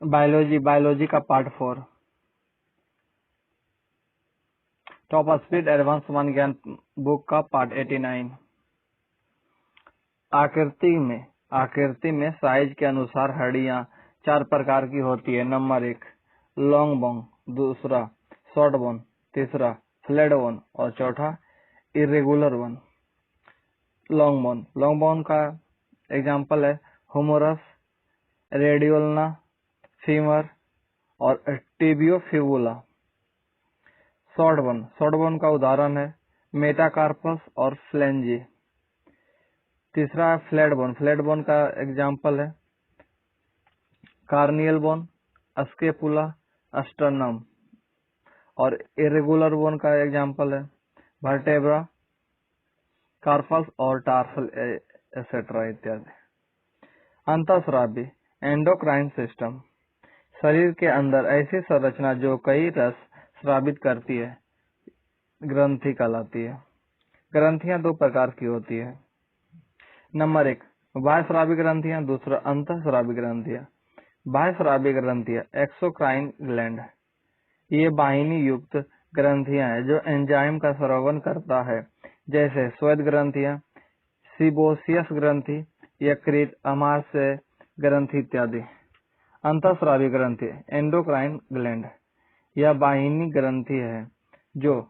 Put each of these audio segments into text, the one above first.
Biology का part 4। Top speed advance one ज्ञान book का पार्ट 89। आकृति में साइज के अनुसार हड्डियां 4 प्रकार की होती है। नंबर 1 लॉन्ग बोन, दूसरा शॉर्ट बोन, तीसरा फ्लैट बोन और चौथा इरेगुलर बोन। लॉन्ग बोन का एग्जाम्पल है हुमरस, रेडियोल्ना, फीमर और टिबियोफिबुला। शॉर्ट बोन का उदाहरण है मेटाकार्पस और फ्लेंजी। तीसरा है फ्लैट बोन का एग्जाम्पल है कार्नियल बोन, स्केपुला, स्टर्नम। और इरेगुलर बोन का एग्जाम्पल है वर्टेब्रा, कार्पस और टार्सल एसेट्रा इत्यादि। अंतःस्रावी एंडोक्राइन सिस्टम, शरीर के अंदर ऐसी संरचना जो कई रस स्रावित करती है ग्रंथि कहलाती है। ग्रंथियां 2 प्रकार की होती है। नंबर 1 बाह्यस्रावी ग्रंथियां, दूसरा अंतःस्रावी ग्रंथियां। बाह्यस्रावी ग्रंथियां एक्सोक्राइन ग्लैंड, ये वाहिनी युक्त ग्रंथियां हैं जो एंजाइम का स्रावन करता है, जैसे श्वेत ग्रंथियां, सीबोसियस ग्रंथि, यकृत, अमाशय ग्रंथि इत्यादि। अंतःस्रावी ग्रंथि एंडोक्राइन ग्लैंड, यह वाहिनी ग्रंथि है जो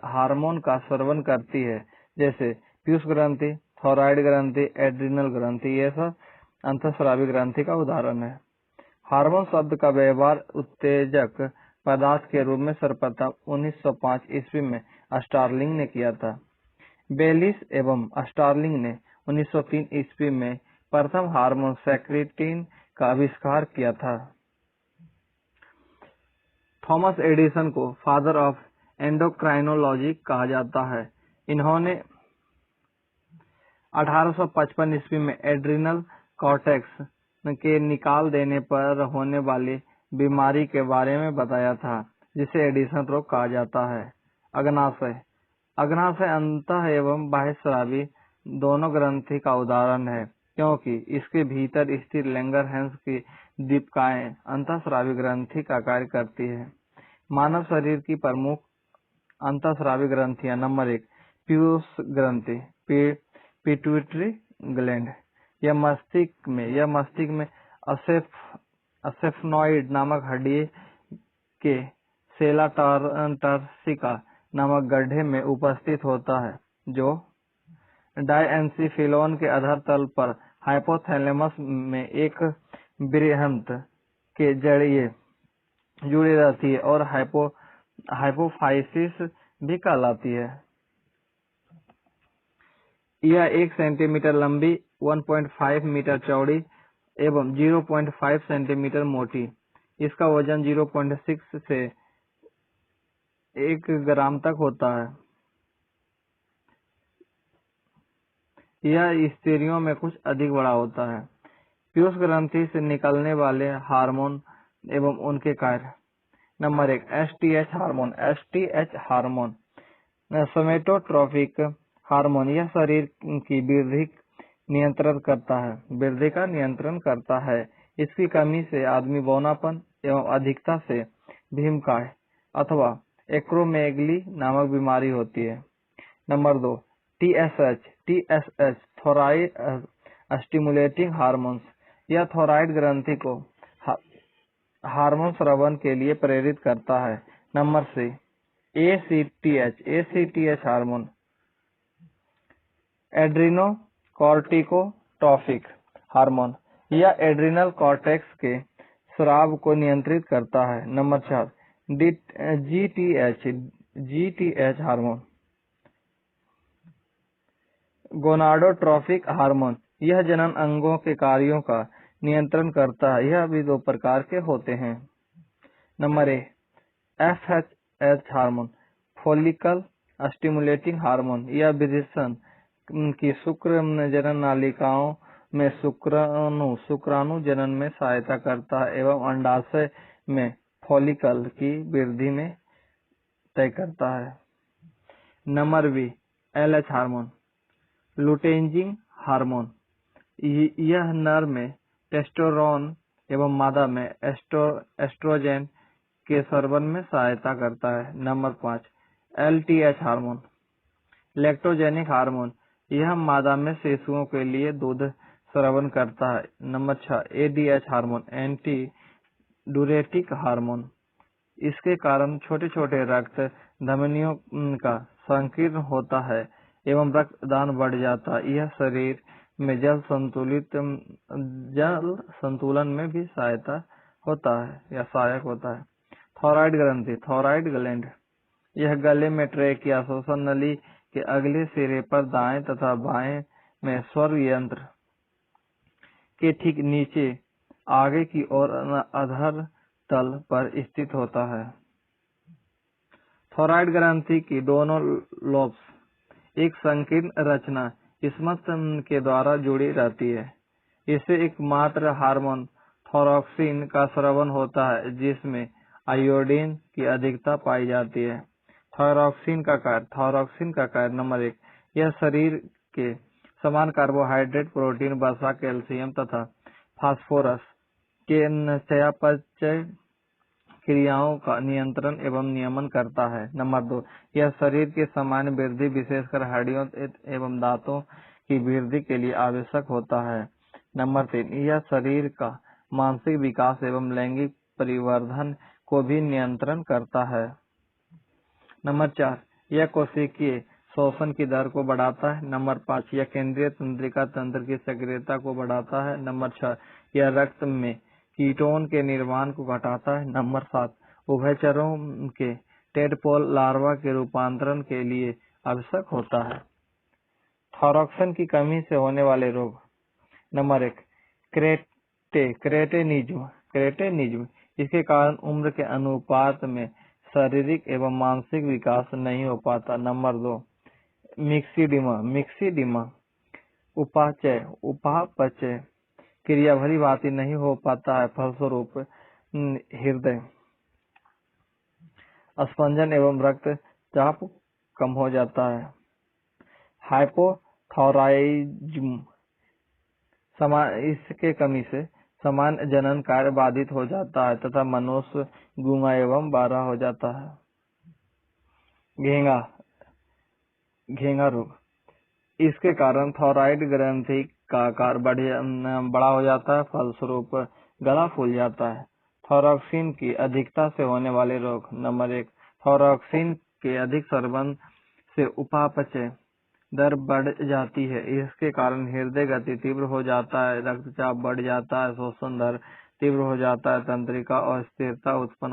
हार्मोन का स्रावन करती है, जैसे पीयूष ग्रंथि, थायराइड ग्रंथि, एड्रिनल ग्रंथि। ये सब अंतःस्रावी ग्रंथि का उदाहरण है। हार्मोन शब्द का व्यवहार उत्तेजक पदार्थ के रूप में सर्वप्रथम 1905 ईस्वी में स्टार्लिंग ने किया था। बेलिस एवं स्टार्लिंग ने 1903 ईस्वी में प्रथम हार्मोन सेक्रेटिन का आविष्कार किया था। थॉमस एडिसन को फादर ऑफ एंडोक्राइनोलॉजी कहा जाता है। इन्होंने 1855 ईस्वी में एड्रिनल कॉर्टेक्स के निकाल देने पर होने वाली बीमारी के बारे में बताया था, जिसे एडिसन रोग कहा जाता है। अग्नाशय अंतः एवं बाह्यस्रावी दोनों ग्रंथि का उदाहरण है, क्योंकि इसके भीतर स्थित लैंगरहैंस की दीपिकाएं अंतःस्रावी ग्रंथि का कार्य करती है। मानव शरीर की प्रमुख अंतःस्रावी ग्रंथियां। नंबर 1 पीयूष ग्रंथि, पिट्यूटरी ग्लैंड, यह मस्तिष्क में असेफ्नॉइड नामक हड्डी के सेला टर्सिका नामक गड्ढे में उपस्थित होता है, जो डायएन्सिफिलोन के अधर तल पर हाइपोथैलेमस में एक बृहंत के जरिए जुड़ी रहती है और हाइपोफाइसिस भी कहलाती है। यह 1 सेंटीमीटर लंबी, 1.5 मीटर चौड़ी एवं 0.5 सेंटीमीटर मोटी। इसका वजन 0.6 से 1 ग्राम तक होता है। यह स्त्रियों में कुछ अधिक बड़ा होता है। पीयूष ग्रंथि से निकलने वाले हार्मोन एवं उनके कार्य। नंबर 1 एसटीएच हार्मोन सोमेटोट्रोपिक हार्मोन, यह शरीर की वृद्धि का नियंत्रण करता है। इसकी कमी से आदमी बौनापन एवं अधिकता से भीमकाय अथवा एक्रोमेगली नामक बीमारी होती है। Number 2 TSH thyroid stimulating hormones, यह थायराइड ग्रंथि को हार्मोन स्रावन के लिए प्रेरित करता है। नंबर 3 एसीटीएच हार्मोन एड्रिनोकॉर्टिकोट्रोपिक हार्मोन, यह एड्रिनल कॉर्टेक्स के स्राव को नियंत्रित करता है। नंबर 4 जीटीएच हार्मोन गोनाडोट्रोपिक हार्मोन, यह जनन अंगों के कार्यों का नियंत्रण करता है। यह भी 2 प्रकार के होते हैं। Number FSH hormone follicle stimulating hormone, यह वृषण की शुक्र जनन नालिकाओं में शुक्राणु जनन में सहायता करता है एवं अंडाशय में फॉलिकल की वृद्धि में तय करता है। Number B LH hormone luteinizing hormone, यह नर में टेस्टोस्टेरोन एवं मादा में एस्ट्रोजेन के स्रावन में सहायता करता है। Number 5 LTH hormone, lactogenic hormone, यह मादा में शिशुओं के लिए दूध स्रावन करता है। Number 6 ADH hormone, anti diuretic hormone, इसके कारण छोटे छोटे रक्त धमनियों का संकीर्ण होता है एवं रक्तदान बढ़ जाता है। यह शरीर में जल संतुलन में भी सहायक होता है। थायराइड ग्रंथि, थायराइड ग्लैंड, यह गले में ट्रैकिया श्वसन नली के अगले सिरे पर दाएं तथा बाएं में स्वर यंत्र के ठीक नीचे आगे की ओर अधर तल पर स्थित होता है। थायराइड ग्रंथि की दोनों लोब्स एक संकीर्ण रचना इस्मत के द्वारा जुड़ी रहती है। इससे एकमात्र हार्मोन थायरॉक्सिन का स्रावन होता है, जिसमें आयोडीन की अधिकता पाई जाती है। थायरॉक्सिन का कार्य नंबर 1, यह शरीर के समान कार्बोहाइड्रेट, प्रोटीन, वसा, कैल्शियम तथा फास्फोरस के चयापचय क्रियाओं का नियंत्रण एवं नियमन करता है। नंबर 2, यह शरीर के सामान्य वृद्धि, विशेषकर हड्डियों एवं दांतों की वृद्धि के लिए आवश्यक होता है। नंबर 3, यह शरीर का मानसिक विकास एवं लैंगिक परिवर्धन को भी नियंत्रण करता है। नंबर 4, यह कोशिकीय शोषण की दर को बढ़ाता है। नंबर 5, यह केंद्रीय तंत्रिका तंत्र की सक्रियता को बढ़ाता है। नंबर 6, यह रक्त में कीटोन के निर्माण को घटाता है। नंबर 7, उभयचरों के टेडपोल लार्वा के रूपांतरण के लिए आवश्यक होता है। थायरॉक्सिन की कमी से होने वाले रोग। नंबर 1, क्रेटेनिज्म, इसके कारण उम्र के अनुपात में शारीरिक एवं मानसिक विकास नहीं हो पाता। नंबर 2, मिक्सिडिमा, उपापचय क्रिया भली भांति नहीं हो पाता है, फलस्वरूप हृदय स्पंदन एवं रक्तचाप कम हो जाता है। हाइपोथायराइडिज्म, इसके कमी से सामान्य जनन कार्य बाधित हो जाता है तथा मनुष्य गूंगा एवं बहरा हो जाता है। घेंगा रोग, इसके कारण थायराइड ग्रंथि का आकार बड़ा हो जाता है, फलस्वरूप गला फूल जाता है। थायरॉक्सिन की अधिकता से होने वाले रोग। नंबर 1, थायरॉक्सिन के अधिक सेवन से उपापचय दर बढ़ जाती है। इसके कारण हृदय गति तीव्र हो जाता है, रक्तचाप बढ़ जाता है, श्वसन दर तीव्र हो जाता है, तंत्रिका अस्थिरता उत्पन्न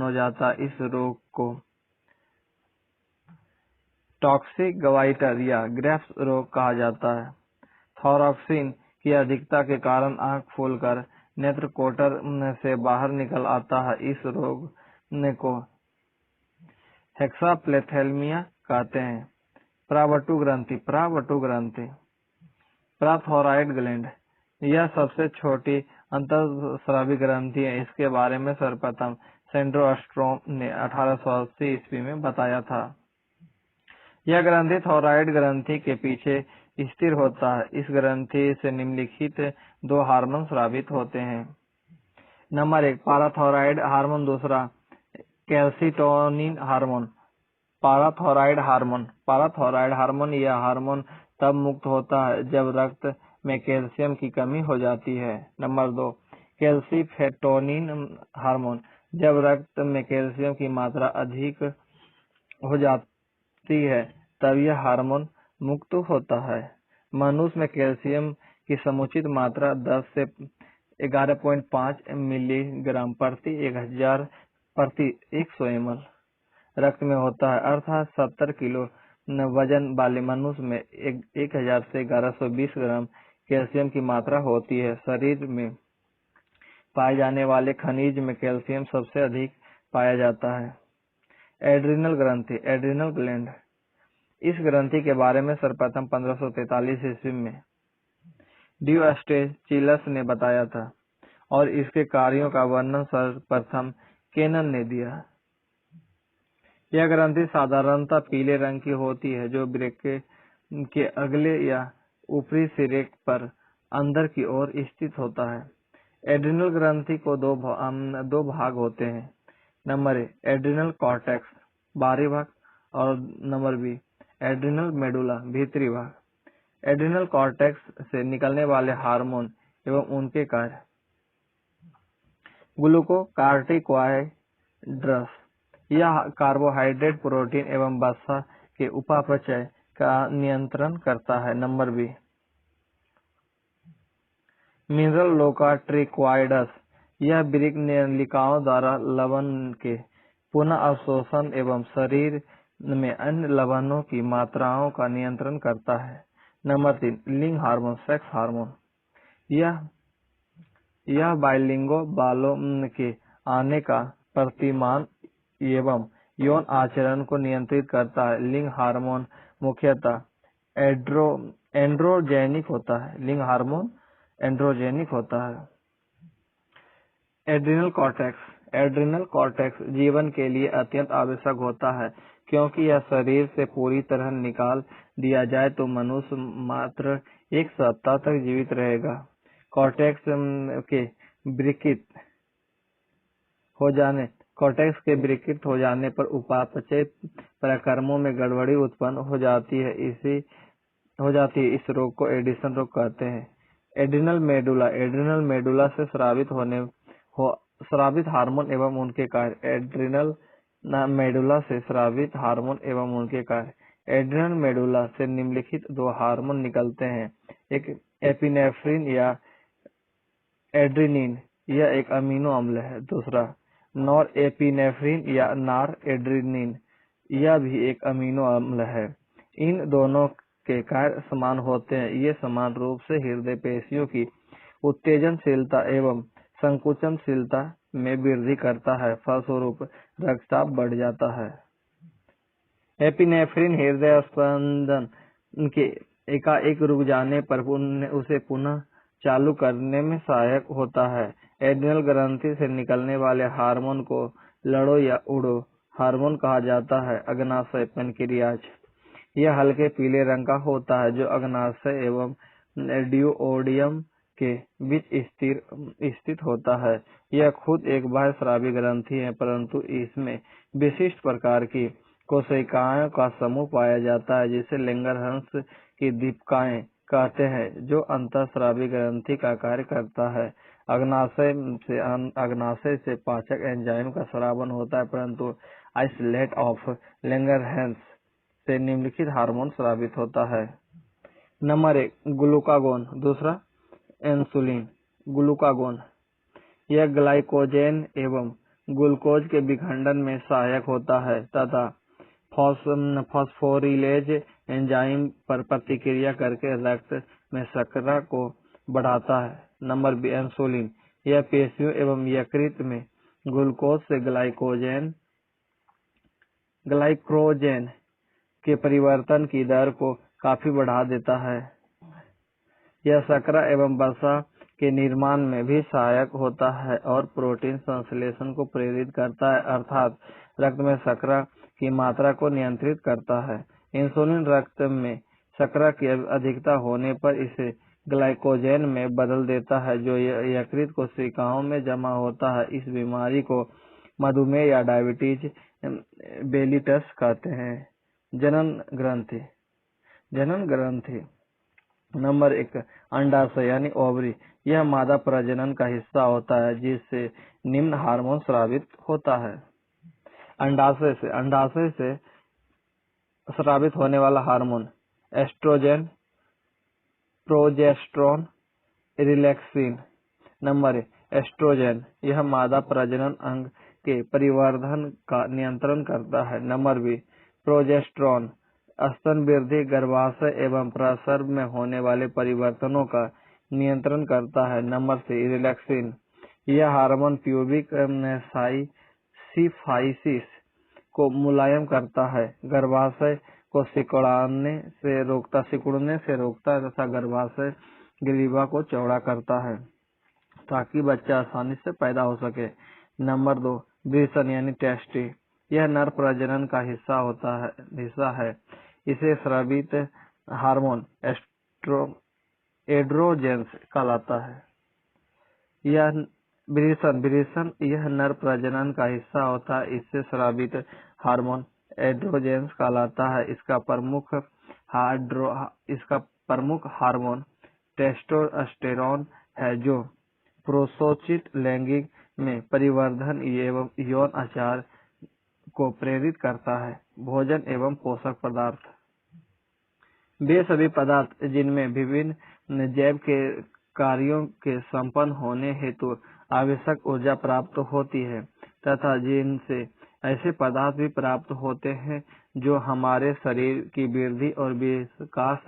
हो जाता है। इस रोग को टॉक्सिक गवाइटर या ग्रेव्स रोग कहा जाता है। थायरॉक्सिन की अधिकता के कारण आंख फूलकर नेत्र कोटर से बाहर निकल आता है। इस रोग को हेक्साप्लेथेलमिया कहते हैं। प्रावटु ग्रंथि, प्राथायरॉइड ग्लैंड, यह सबसे छोटी अंतःस्रावी ग्रंथि है। इसके बारे में सर्वप्रथम सेंड्रोस्ट्रोम ने 1880 ईस्वी में बताया था। यह ग्रंथि थायराइड ग्रंथि के पीछे स्थिर होता है। इस ग्रंथि से निम्नलिखित 2 हार्मोन स्रावित होते हैं। नंबर 1, पाराथायराइड हार्मोन, दूसरा कैल्सिटोनिन हार्मोन। पाराथायराइड हार्मोन, यह हार्मोन तब मुक्त होता है जब रक्त में कैल्शियम की कमी हो जाती है। नंबर 2, कैल्सिफेटोनिन हार्मोन, जब रक्त में कैल्शियम की मात्रा अधिक हो जाती है तब यह हार्मोन मुक्त होता है। मनुष्य में कैल्शियम की समुचित मात्रा 10 से 11.5 मिलीग्राम प्रति 1000 प्रति 100 ml रक्त में होता है, अर्थात 70 किलो वजन वाले मनुष्य में 1000 से 1120 ग्राम कैल्शियम की मात्रा होती है। शरीर में पाए जाने वाले खनिज में कैल्शियम सबसे अधिक पाया जाता है। एड्रिनल ग्लैंड, इस ग्रंथि के बारे में सर्वप्रथम 1543 ईस्वी में ड्यूस्टेचिलस ने बताया था और इसके कार्यों का वर्णन सर्वप्रथम केनन ने दिया। यह ग्रंथि साधारणतः पीले रंग की होती है, जो वृक्क के अगले या ऊपरी सिरे पर अंदर की ओर स्थित होता है। एड्रिनल ग्रंथि को दो भाग होते हैं। नंबर ए एड्रिनल कॉर्टेक्स बाहरी भाग और नंबर बी एड्रिनल मेडुला भीतरी भाग। एड्रिनल कॉर्टेक्स से निकलने वाले हार्मोन एवं उनके कार्य। ग्लूकोकार्टिकॉइड्स यह कार्बोहाइड्रेट प्रोटीन एवं वसा के उपापचय का नियंत्रण करता है। नंबर बी मिनरलोकाट्रिकॉइड्स यह वृक्क नलिकाओं द्वारा लवण के पुनः अवशोषण एवं शरीर में अन्य लवणों की मात्राओं का नियंत्रण करता है। नंबर 3 लिंग हार्मोन सेक्स हार्मोन यह बाइलिंगो बालों के आने का प्रतिमान एवं यौन आचरण को नियंत्रित करता है। लिंग हार्मोन मुख्यतः एंड्रोजेनिक होता है। लिंग हार्मोन एंड्रोजेनिक होता है। एड्रिनल कॉर्टेक्स जीवन के लिए अत्यंत आवश्यक होता है, क्योंकि यह शरीर से पूरी तरह निकाल दिया जाए तो मनुष्य मात्र 1 सप्ताह तक जीवित रहेगा। कॉर्टेक्स के विकृत हो जाने पर उपापचय प्रक्रमों में गड़बड़ी उत्पन्न हो जाती है। इस रोग को एडिशन रोग कहते हैं। एड्रिनल मेडुला से स्रावित हार्मोन एवं उनके कार्य। एड्रिनल मेडुला से स्रावित हार्मोन एवं उनके कार्य। एड्रिनल मेडुला से निम्नलिखित 2 हार्मोन निकलते हैं। एक एपिनेफ्रिन या एड्रेनिन यह एक अमीनो अम्ल है। दूसरा नॉर एपिनेफ्रिन या नार एड्रेनिन यह भी एक अमीनो अम्ल है। इन दोनों के कार्य समान होते हैं। ये समान रूप से हृदय पेशियों की उत्तेजनशीलता एवं संकुचनशीलता में वृद्धि करता है। फलस्वरूप रक्तचाप बढ़ जाता है। एपिनेफ्रिन हृदय स्पंदन के एकाएक रुक जाने पर उसे पुनः चालू करने में सहायक होता है। एड्रिनल ग्रंथि से निकलने वाले हार्मोन को लड़ो या उड़ो हार्मोन कहा जाता है। अग्नाशय पेनक्रियाज यह हल्के पीले रंग का होता है, जो अग्नाशय एवं ड्यूओडियम के बीच स्थित होता है। यह खुद एक बाह्यस्रावी ग्रंथि है, परंतु इसमें विशिष्ट प्रकार की कोशिकाओं का समूह पाया जाता है, जिसे लैंगरहंस की दीपिकाएं कहते हैं, जो अंतःस्रावी ग्रंथि का कार्य करता है। अग्नाशय से पाचक एंजाइम का स्रावन होता है, परंतु आइसोलेट ऑफ लैंगरहंस से निम्नलिखित हार्मोन स्रावित होता है। Number 1 glucagon. दूसरा इंसुलिन। ग्लूकागोन यह ग्लाइकोजेन एवं ग्लूकोज के विखंडन में सहायक होता है तथा फॉस्फोरिलेज एंजाइम पर प्रतिक्रिया करके रक्त में शर्करा को बढ़ाता है। नंबर 2 इंसुलिन यह पेशियों एवं यकृत में ग्लूकोज से ग्लाइकोजेन के परिवर्तन की दर को काफी बढ़ा देता है। यह शर्करा एवं वसा के निर्माण में भी सहायक होता है और प्रोटीन संश्लेषण को प्रेरित करता है, अर्थात रक्त में शर्करा की मात्रा को नियंत्रित करता है। इंसुलिन रक्त में शर्करा की अधिकता होने पर इसे ग्लाइकोजेन में बदल देता है, जो यकृत कोशिकाओं में जमा होता है। इस बीमारी को मधुमेह या डायबिटीज मेलिटस कहते हैं। जनन ग्रंथि। नंबर 1 अंडाशय यानी ओवरी यह मादा प्रजनन का हिस्सा होता है, जिससे निम्न हार्मोन स्रावित होता है। अंडाशय से स्रावित होने वाला hormone estrogen, progesterone, relaxin. Number 1 estrogen यह मादा प्रजनन अंग के परिवर्धन का नियंत्रण करता है। नंबर 2 प्रोजेस्टेरोन स्तन वृद्धि, गर्भाशय एवं प्रसव में होने वाले परिवर्तनों का नियंत्रण करता है। नंबर 3 रिलैक्सिन यह हार्मोन प्यूबिक सिफाइसिस को मुलायम करता है, गर्भाशय को सिकुड़ने से रोकता है तथा गर्भाशय ग्रीवा को चौड़ा करता है, ताकि बच्चा आसानी से पैदा हो सके। नंबर 2 वृषण यानी टेस्टी यह नर प्रजनन का हिस्सा है। इसे स्रावित हार्मोन एड्रोजेंस कहलाता है। यह वृषण यह नर प्रजनन का हिस्सा होता है। इससे स्रावित हार्मोन एड्रोजेंस कहलाता है। इसका प्रमुख हार्मोन टेस्टोस्टेरोन है, जो प्रोत्साहित लैंगिक में परिवर्धन एवं यौन आचार को प्रेरित करता है। भोजन एवं पोषक पदार्थ। वे सभी पदार्थ जिनमें विभिन्न जैव के कार्यों के संपन्न होने हेतु आवश्यक ऊर्जा प्राप्त होती है तथा जिनसे ऐसे पदार्थ भी प्राप्त होते हैं जो हमारे शरीर की वृद्धि और विकास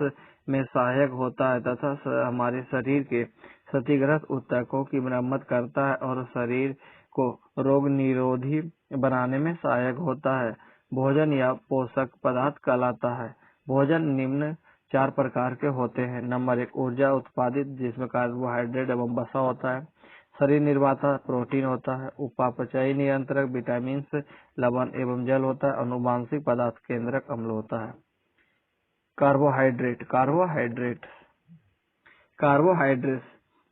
में सहायक होता है तथा हमारे शरीर के क्षतिग्रस्त ऊतकों की मरम्मत करता है और शरीर को रोग निरोधी बनाने में सहायक होता है। भोजन या पोषक पदार्थ कहलाता है। भोजन निम्न 4 प्रकार के होते हैं। नंबर 1 ऊर्जा उत्पादित, जिसमें कार्बोहाइड्रेट एवं वसा होता है। शरीर निर्माता प्रोटीन होता है। उपापचयी नियंत्रक विटामिन, लवण एवं जल होता है। अनुवांशिक पदार्थ केंद्रक अम्ल होता है। कार्बोहाइड्रेट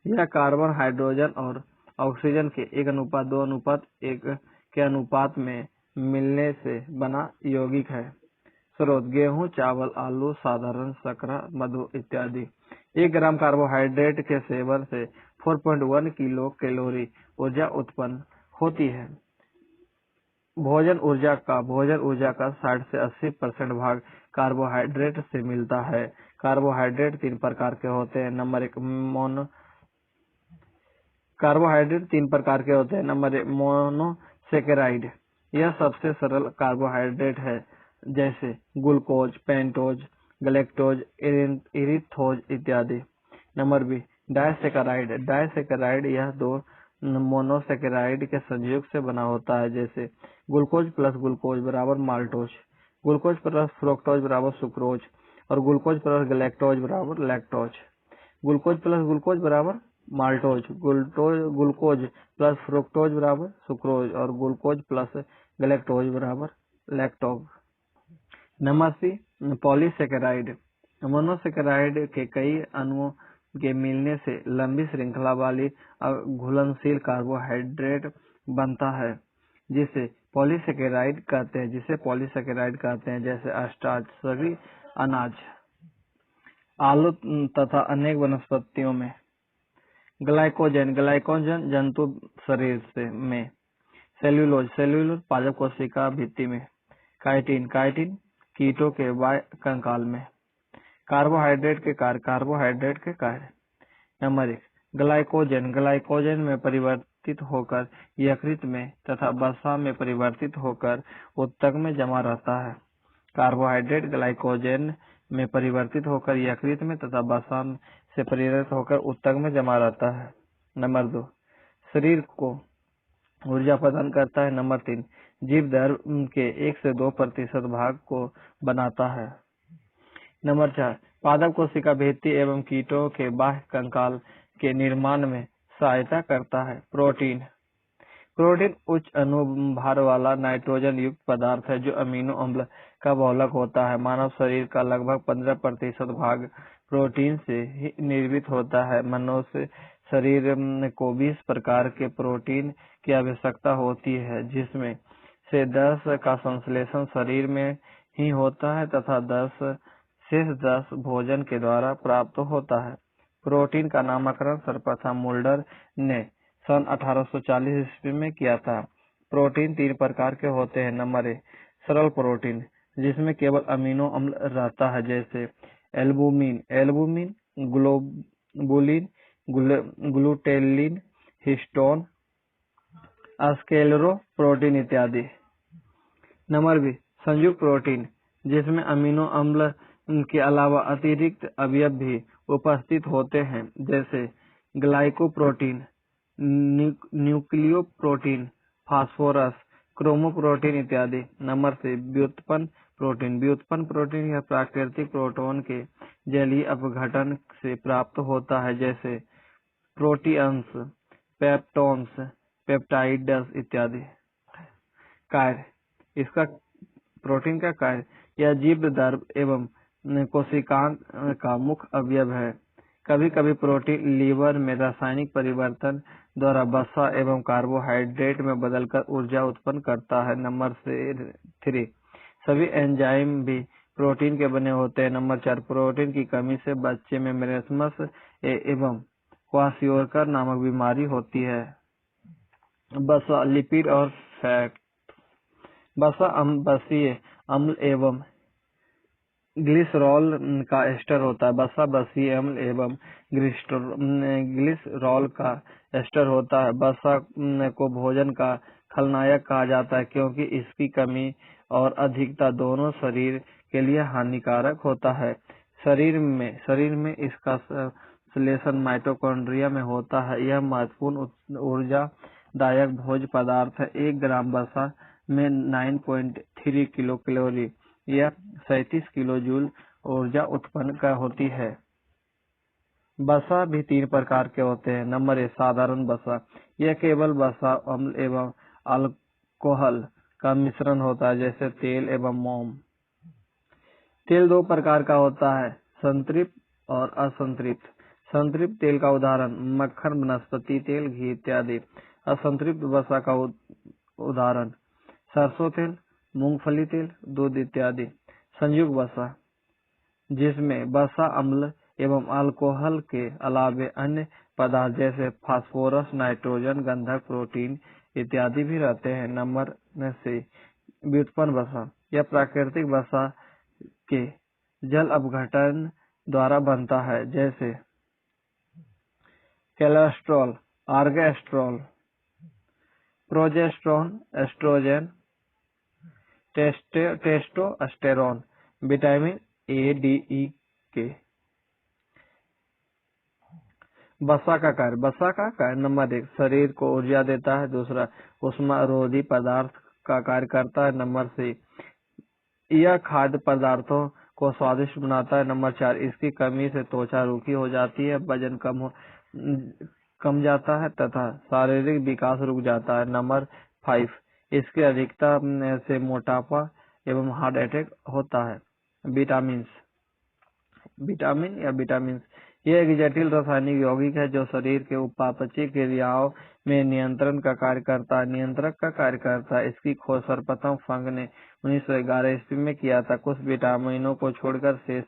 यह कार्बन, हाइड्रोजन और ऑक्सीजन के 1:2:1 के अनुपात में मिलने से बना यौगिक है। स्रोत गेहूं, चावल, आलू, साधारण शर्करा, मधु इत्यादि। 1 ग्राम कार्बोहाइड्रेट के सेवन से 4.1 किलो कैलोरी ऊर्जा उत्पन्न होती है। भोजन ऊर्जा का 60 से 80% भाग कार्बोहाइड्रेट से मिलता है। कार्बोहाइड्रेट 3 प्रकार के होते हैं। Number 1 monosaccharide. यह सबसे सरल कार्बोहाइड्रेट है, जैसे ग्लूकोज, पेंटोज, गैलेक्टोज, इरिथोज इत्यादि। Number 2 disaccharide. यह 2 मोनोसेकेराइड के संयोग से बना होता है, जैसे ग्लूकोज प्लस ग्लूकोज बराबर माल्टोज, ग्लूकोज प्लस फ्रुक्टोज बराबर सुक्रोज और ग्लूकोज प्लस गैलेक्टोज बराबर लैक्टोज। ग्लूकोज प्लस ग्लूकोज बराबर माल्टोज, ग्लूकोज प्लस फ्रुक्टोज बराबर सुक्रोज और ग्लूकोज प्लस गैलेक्टोज बराबर लैक्टोज। Number 3 polysaccharide. मोनोसेकेराइड के कई अणुओं के मिलने से लंबी श्रृंखला वाली घुलनशील कार्बोहाइड्रेट बनता है, जिसे पॉलीसेकेराइड कहते हैं। जैसे स्टार्च सभी अनाज, आलू तथा अनेक वनस्पतियों में। ग्लाइकोजन जंतु शरीर में। सेल्यूलोज पादप कोशिका भित्ति में। काइटिन कीटों के बाह्य कंकाल में। कार्बोहाइड्रेट के कार्य। नंबर 1 ग्लाइकोजन में परिवर्तित होकर यकृत में तथा वसा में परिवर्तित होकर ऊतक में जमा रहता है। कार्बोहाइड्रेट ग्लाइकोजन में परिवर्तित होकर यकृत में तथा वसा से परिवर्तित होकर ऊतक में जमा रहता है। नंबर 2 शरीर को ऊर्जा प्रदान करता है। नंबर 3 जीव दर के 1 से 2% भाग को बनाता है। नंबर 4 पादप कोशिका भित्ति एवं कीटों के बाह्य कंकाल के निर्माण में सहायता करता है। प्रोटीन उच्च अनुभार वाला नाइट्रोजन युक्त पदार्थ है, जो अमीनो अम्ल का बहुलक होता है। मानव शरीर का लगभग 15% भाग प्रोटीन से ही निर्मित होता है। मनुष्य शरीर को 20 प्रकार के प्रोटीन की आवश्यकता होती है, जिसमें से 10 का संश्लेषण शरीर में ही होता है तथा 10 भोजन के द्वारा प्राप्त होता है। प्रोटीन का नामकरण सर्वप्रथम मुल्डर ने सन 1840 ईस्वी में किया था। प्रोटीन 3 प्रकार के होते हैं। नंबर 1 सरल प्रोटीन, जिसमें केवल अमीनो अम्ल रहता है, जैसे एल्बुमिन, ग्लोबुलिन, ग्लूटेलिन, हिस्टोन, स्क्लेरोप्रोटीन इत्यादि। नंबर 2 संयुक्त प्रोटीन, जिसमें अमीनो अम्ल के अलावा अतिरिक्त अवयव भी उपस्थित होते हैं, जैसे ग्लाइकोप्रोटीन, न्यूक्लियोप्रोटीन, फास्फोरस, क्रोमोप्रोटीन इत्यादि। नंबर 3 व्युत्पन्न प्रोटीन यह प्राकृतिक प्रोटॉन के जलीय अपघटन से प्राप्त होता है, जैसे प्रोटीन्स, पेप्टोन्स, पेप्टाइड्स इत्यादि। कार्य प्रोटीन का कार्य यह जीव दर एवं कोशिकांग का मुख्य अवयव है। कभी कभी प्रोटीन लीवर में रासायनिक परिवर्तन द्वारा वसा एवं कार्बोहाइड्रेट में बदलकर ऊर्जा उत्पन्न करता है। नंबर 3, सभी एंजाइम भी प्रोटीन के बने होते हैं। नंबर 4, प्रोटीन की कमी से बच्चे में मेरेस्मस एवं क्वाशियोरकर नामक बीमारी होती है। वसा, लिपिड और फैट। वसा बसीय अम्ल एवं ग्लिसरॉल का एस्टर होता है। वसा बसीय अम्ल एवं ग्लिसरॉल का एस्टर होता है। वसा को भोजन का खलनायक कहा जाता है क्योंकि इसकी कमी और अधिकता दोनों शरीर के लिए हानिकारक होता है। शरीर में इसका संश्लेषण माइटोकॉन्ड्रिया में होता है। यह महत्वपूर्ण ऊर्जादायक भोज्य पदार्थ है। 1 ग्राम वसा में 9.3 किलो कैलोरी या 37 किलो जूल ऊर्जा उत्पन्न होती है। वसा भी 3 प्रकार के होते हैं। नंबर 1, साधारण वसा। यह केवल वसा, अम्ल एवं अल्कोहल का मिश्रण होता है, जैसे तेल एवं मोम। तेल 2 प्रकार का होता है, संतृप्त और असंतृप्त। संतृप्त तेल का उदाहरण मक्खन, वनस्पति तेल, घी इत्यादि। असंतृप्त वसा का उदाहरण सरसों तेल, मूंगफली तेल, दूध इत्यादि। संयुक्त वसा, जिसमें वसा, अम्ल एवं अल्कोहल के अलावे अन्य पदार्थ जैसे फास्फोरस, नाइट्रोजन, गंधक, प्रोटीन इत्यादि भी रहते हैं। नंबर 6, व्युत्पन्न वसा। यह प्राकृतिक वसा के जल अपघटन द्वारा बनता है, जैसे cholesterol, ergosterol, progesterone, oestrogen, testosterone, vitamin A, D, E K. वसा का कार्य नंबर 1, शरीर को ऊर्जा देता है। दूसरा, ऊष्मारोधी पदार्थ का कार्य करता है। नंबर 3, यह खाद्य पदार्थों को स्वादिष्ट बनाता है। नंबर 4, इसकी कमी से त्वचा रूखी हो जाती है, वजन कम जाता है तथा शारीरिक विकास रुक जाता है। नंबर 5, इसकी अधिकता से मोटापा एवं हार्ट अटैक होता है। विटामिन यह एक जटिल रासायनिक यौगिक है जो शरीर के उपापचय क्रियाओं में नियंत्रण का कार्य करता है, नियंत्रक का कार्य करता है। इसकी खोज सर्वप्रथम फंग ने 1911 ईस्वी में किया था। कुछ विटामिनों को छोड़कर शेष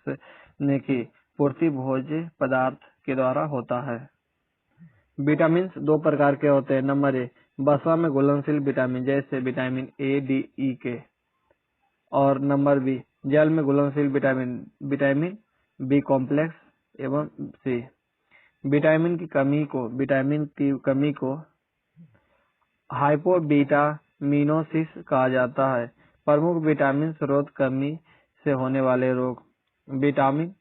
की पूर्ति भोज्य पदार्थ के द्वारा होता है। विटामिन 2 प्रकार के होते हैं। नंबर 1, वसा में घुलनशील विटामिन जैसे विटामिन ए, डी, ई के। और नंबर बी, जल में घुलनशील विटामिन बी कॉम्प्लेक्स एवं सी। विटामिन की कमी को हाइपोविटामिनोसिस कहा जाता है। प्रमुख विटामिन स्रोत, कमी से होने वाले रोग। विटामिन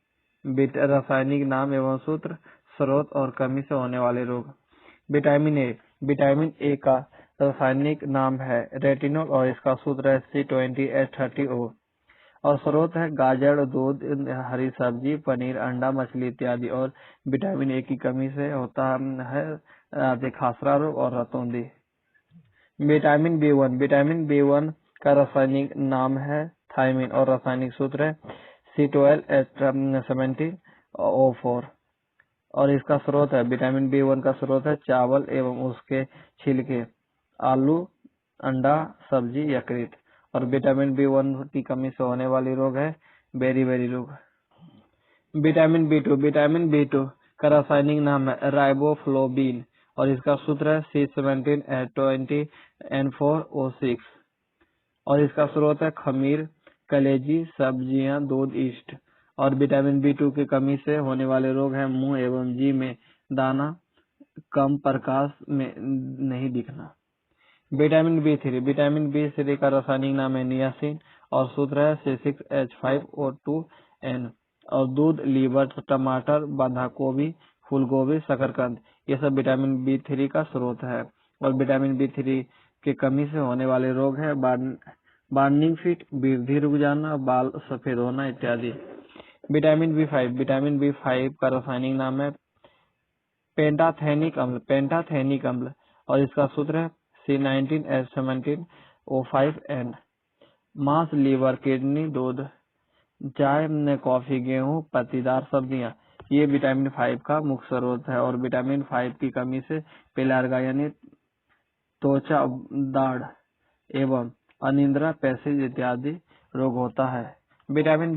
रासायनिक नाम एवं सूत्र, स्रोत और कमी से होने वाले रोग। विटामिन ए का रासायनिक नाम है रेटिनोल और इसका सूत्र है C20H30O और स्रोत है गाजर, दूध, हरी सब्जी, पनीर, अंडा, मछली इत्यादि। और विटामिन ए की कमी से होता है खासरा रोग और रतौंधी। विटामिन बी1 का रासायनिक नाम है थायमिन और रासायनिक सूत्र है C12H17O4 और इसका स्रोत है विटामिन बी1 का स्रोत है चावल एवं उसके छिलके, आलू, अंडा, सब्जी, यकृत। और विटामिन बी1 की कमी से होने वाली रोग है बेरी रोग। विटामिन बी2 का रासायनिक नाम है राइबोफ्लोविन और इसका सूत्र है C17H20N4O6 और इसका स्रोत है खमीर, कलेजी, सब्जियां, दूध, ईस्ट। और विटामिन बी2 की कमी से होने वाले रोग हैं मुंह एवं जीभ में दाना, कम प्रकाश में नहीं दिखना। विटामिन बी3 का रासायनिक नाम है नियासिन और सूत्र है C6H5O2N। और दूध, लीवर, टमाटर, बंधा गोभी, फूल गोभी, शकरकंद ये सब विटामिन बी3 का स्रोत है। और विटामिन बी3 की कमी से होने वाले रोग है बर्निंग फिट, वृद्धि रुक जाना, बाल सफेद होना इत्यादि। विटामिन बी5 का रासायनिक नाम है पेंटाथेनिक अम्ल और इसका सूत्र है C19H17O5N। मांस, लीवर, किडनी, दूध चाय, कॉफी, गेहूं, पत्तीदार सब्जियां, ये विटामिन 5 का मुख्य स्रोत है। और विटामिन 5 की कमी से पेलार्गा यानी त्वचा दाढ़ एवं अनिद्रा, पैसेज इत्यादि रोग होता है। विटामिन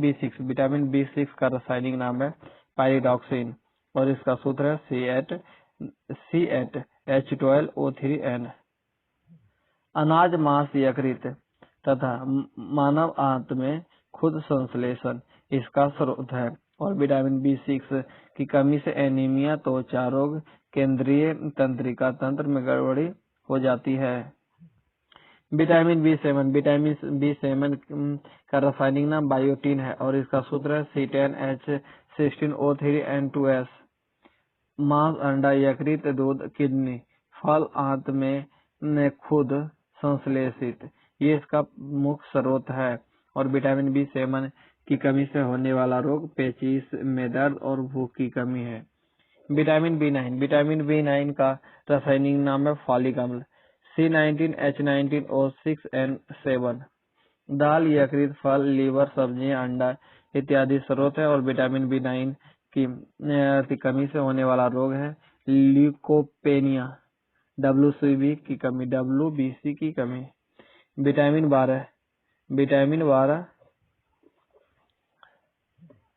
बी सिक्स का रासायनिक नाम है पायरिडॉक्सिन और इसका सूत्र है C8H12O3N। अनाज, मांस, यकृत तथा मानव आंत में खुद संश्लेषण इसका स्रोत है। और विटामिन बी सिक्स की कमी से एनीमिया, त्वचा रोग, केंद्रीय तंत्रिका तंत्र में गड़बड़ी हो जाती है। विटामिन बी सेवन का रासायनिक नाम बायोटीन है और इसका सूत्र है C10H16O3N2S। मांस, अंडा, यकृत, दूध, किडनी, फल आंत में खुद संश्लेषित, ये इसका मुख्य स्रोत है। और विटामिन बी सेवन की कमी से होने वाला रोग पेचिश में दर्द और भूख की कमी है। विटामिन बी नाइन का रासायनिक नाम है फॉलिक अम्ल C19H19O6N7। दाल, यकृत, फल, लीवर, सब्जियां, अंडा इत्यादि स्रोत है। और विटामिन बी नाइन की कमी से होने वाला रोग है ल्यूकोपेनिया, WBC की कमी। विटामिन 12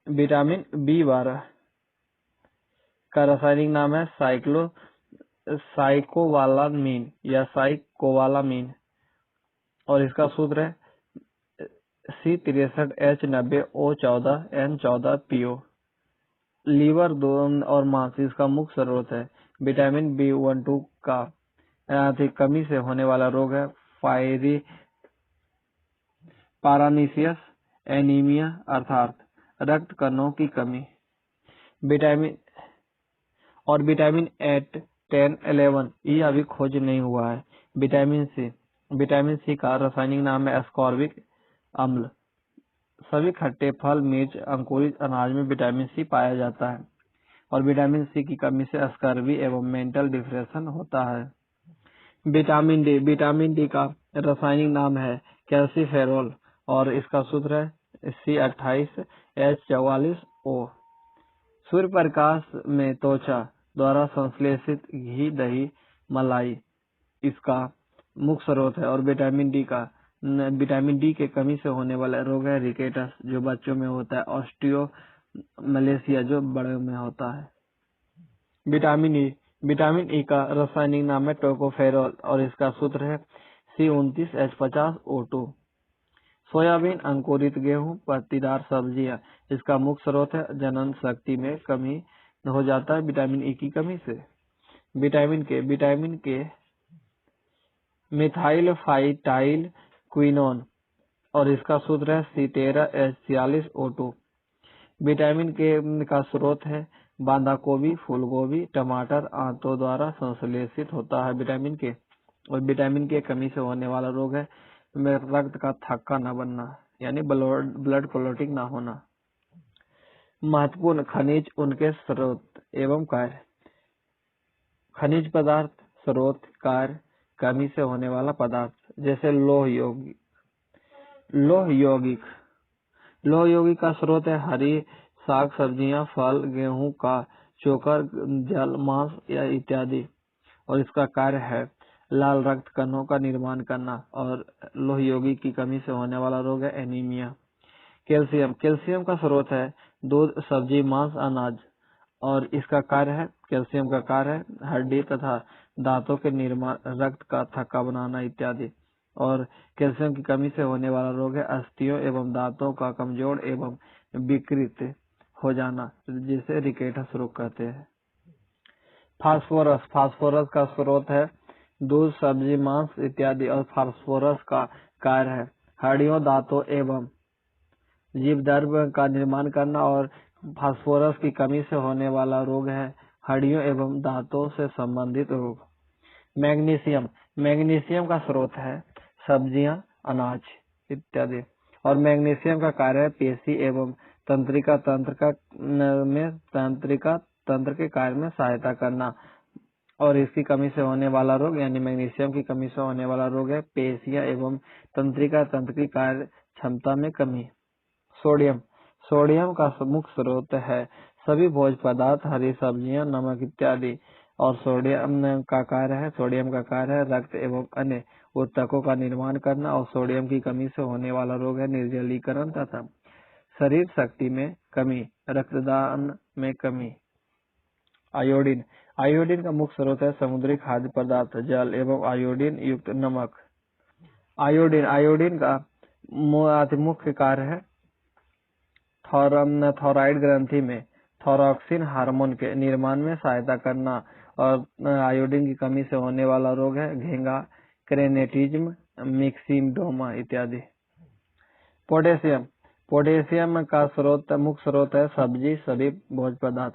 विटामिन B12 का रासायनिक नाम है साइकोवालामीन और इसका सूत्र है C63H90O14N14PO। लीवर, दूध और मांस इसका मुख्य स्रोत है। विटामिन B12 का कमी से होने वाला रोग है पारानीसियस, एनीमिया अर्थात रक्त कणों की कमी। विटामिन 8, 10, 11 ये अभी खोज नहीं हुआ है। विटामिन सी का रासायनिक नाम है एस्कॉर्बिक अम्ल। सभी खट्टे फल, मिर्च, अंकुरित अनाज में विटामिन सी पाया जाता है। और विटामिन सी की कमी से स्कर्वी एवं मेंटल डिप्रेशन होता है। विटामिन डी का रासायनिक नाम है कैल्सीफेरॉल और इसका सूत्र है C28H44O। सूर्य प्रकाश में त्वचा द्वारा संश्लेषित घी, दही, मलाई इसका मुख्य स्रोत है। और विटामिन डी के कमी से होने वाला रोग है रिकेटस जो बच्चों में होता है, ऑस्टियोमलेशिया जो बड़ों में होता है। विटामिन ई का रासायनिक नाम है टोकोफेरॉल और इसका सूत्र है C29H50O2। सोयाबीन, अंकुरित गेहूं, पत्तीदार सब्जियां इसका मुख्य स्रोत है। जनन शक्ति में कमी हो जाता है विटामिन ई की कमी से। विटामिन के मिथाइल फाइटाइल क्विनोन और इसका सूत्र है C13H46O2। विटामिन के का स्रोत है बांधा गोभी, फूल गोभी, टमाटर आंतों द्वारा संश्लेषित होता है विटामिन के। और विटामिन के कमी से होने वाला रोग है रक्त का थक्का न बनना यानी ब्लड क्लॉटिंग ना होना। महत्वपूर्ण खनिज, उनके स्रोत एवं कार्य। खनिज पदार्थ, स्रोत, कार्य, कमी से होने वाला पदार्थ जैसे लौह यौगिक का स्रोत है हरी साग सब्जियां, फल, गेहूं का चोकर, जल, मांस या इत्यादि। और इसका कार्य है लाल रक्त कणों का निर्माण करना। और लौह यौगिक की कमी से होने वाला रोग है एनीमिया। कैल्शियम का स्रोत है दूध, सब्जी, मांस, अनाज। और इसका कार्य है कैल्शियम का कार्य है हड्डी तथा दांतों के निर्माण, रक्त का थक्का बनाना इत्यादि। और कैल्शियम की कमी से होने वाला रोग है अस्थियों एवं दांतों का कमजोर एवं विकृत हो जाना जिसे रिकेटस रोग कहते हैं। फास्फोरस का स्रोत है दूध, सब्जी, मांस इत्यादि। और फास्फोरस का कार्य है हड्डियों, दांतों एवं जीवद्रव्य का निर्माण करना। और फास्फोरस की कमी से होने वाला रोग है हड्डियों एवं दांतों से संबंधित रोग। मैग्नीशियम का स्रोत है सब्जियां, अनाज इत्यादि। और मैग्नीशियम का कार्य है पेशी एवं तंत्रिका तंत्र के कार्य में सहायता करना। और इसकी कमी से होने वाला रोग यानी मैग्नीशियम की कमी से होने वाला रोग है पेशियां एवं तंत्रिका तंत्र की कार्य क्षमता में कमी। सोडियम का मुख्य स्रोत है सभी भोज्य पदार्थ, हरी सब्जियां, नमक इत्यादि। और सोडियम का कार्य है रक्त एवं अन्य ऊतकों का निर्माण करना। और सोडियम की कमी से होने वाला रोग है निर्जलीकरण तथा शरीर शक्ति में कमी, रक्तदान में कमी। आयोडीन का मुख्य स्रोत है समुद्री खाद्य पदार्थ, जल एवं आयोडीन युक्त नमक। आयोडीन का अति मुख्य कार्य है थॉराइड ग्रंथि में थॉरोक्सिन हार्मोन के निर्माण में सहायता करना। और आयोडीन की कमी से होने वाला रोग है घेंगा, क्रेनेटिज्म, मिक्सिडोमा इत्यादि। पोटेशियम का मुख्य स्रोत है सब्जी, सभी भोज्य पदार्थ।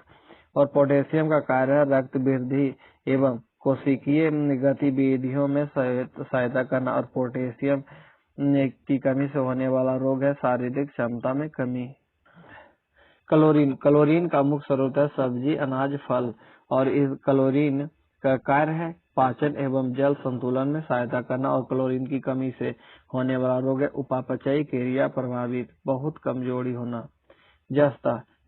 और पोटेशियम का कार्य है रक्त वृद्धि एवं कोशिकीय गतिविधियों में सहायता करना। और पोटेशियम की कमी से होने वाला रोग है शारीरिक क्षमता में कमी। क्लोरीन का मुख्य स्रोत है सब्जी, अनाज, फल। और इस क्लोरीन का कार्य है पाचन एवं जल संतुलन में सहायता करना। और क्लोरीन की कमी से होने वाला रोग है उपापचयी क्रिया प्रभावित, बहुत कमजोरी होना।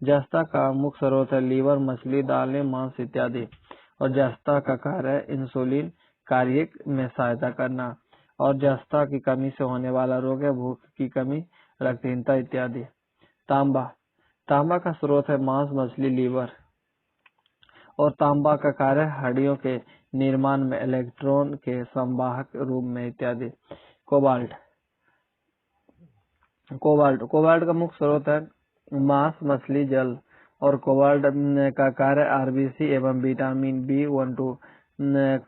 जस्ता का मुख्य स्रोत है लीवर, मछली, दालें, मांस इत्यादि। और जस्ता का कार्य है इंसुलिन कार्य में सहायता करना। और जस्ता की कमी से होने वाला रोग है भूख की कमी, रक्तहीनता इत्यादि। तांबा का स्रोत है मांस, मछली, लीवर। और तांबा का कार्य हड्डियों के निर्माण में, इलेक्ट्रॉन के संवाहक रूप में इत्यादि। कोबाल्ट का मुख्य स्रोत है मांस, मछली, जल। और कोबाल्ट का कार्य आरबीसी एवं विटामिन B12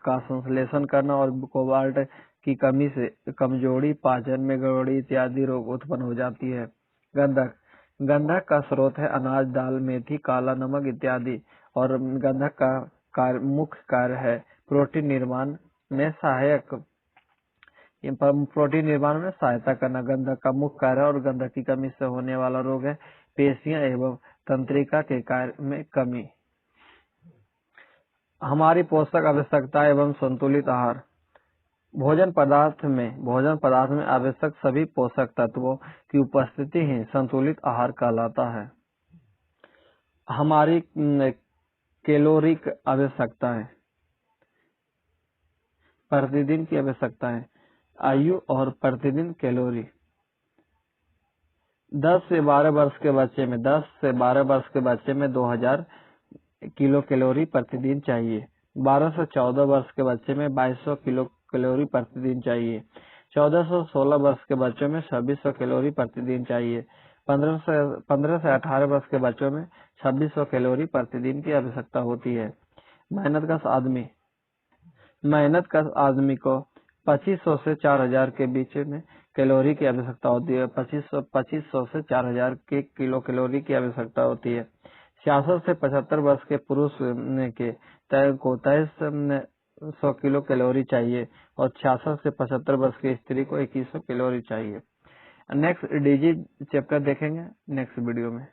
का संश्लेषण करना। और कोबाल्ट की कमी से कमजोरी, पाचन में गड़बड़ी इत्यादि रोग उत्पन्न हो जाती है। गंधक का स्रोत है अनाज, दाल, मेथी, काला नमक इत्यादि। और गंधक का मुख्य कार्य है प्रोटीन निर्माण में सहायता करना। गंधक का मुख्य कार्य और गंधक की कमी से होने वाला रोग है पेशियां एवं तंत्रिका के कार्य में कमी। हमारी पोषक आवश्यकता एवं संतुलित आहार। भोजन पदार्थ में आवश्यक सभी पोषक तत्वों की उपस्थिति ही संतुलित आहार कहलाता है। हमारी कैलोरिक आवश्यकताएं, प्रतिदिन की आवश्यकताएं। आयु और प्रतिदिन कैलोरी। 10 से 12 वर्ष के बच्चे में 2000 किलो कैलोरी प्रतिदिन चाहिए। 12 से 14 वर्ष के बच्चे में 2200 किलो कैलोरी प्रतिदिन चाहिए। 14 से 16 वर्ष के बच्चों में 2600 कैलोरी प्रतिदिन चाहिए। 15 से 18 वर्ष के बच्चों में 2600 कैलोरी प्रतिदिन की आवश्यकता होती है। मेहनत कश आदमी को 2500 से 4000 के बीच में कैलोरी की आवश्यकता होती है। 2500 से 4000 के किलो कैलोरी की आवश्यकता होती है। 66 से 75 वर्ष के पुरुष के 2300 किलो कैलोरी चाहिए। और 66 से 75 वर्ष की स्त्री को 2100 कैलोरी चाहिए। नेक्स्ट डिजीज चैप्टर देखेंगे नेक्स्ट वीडियो में।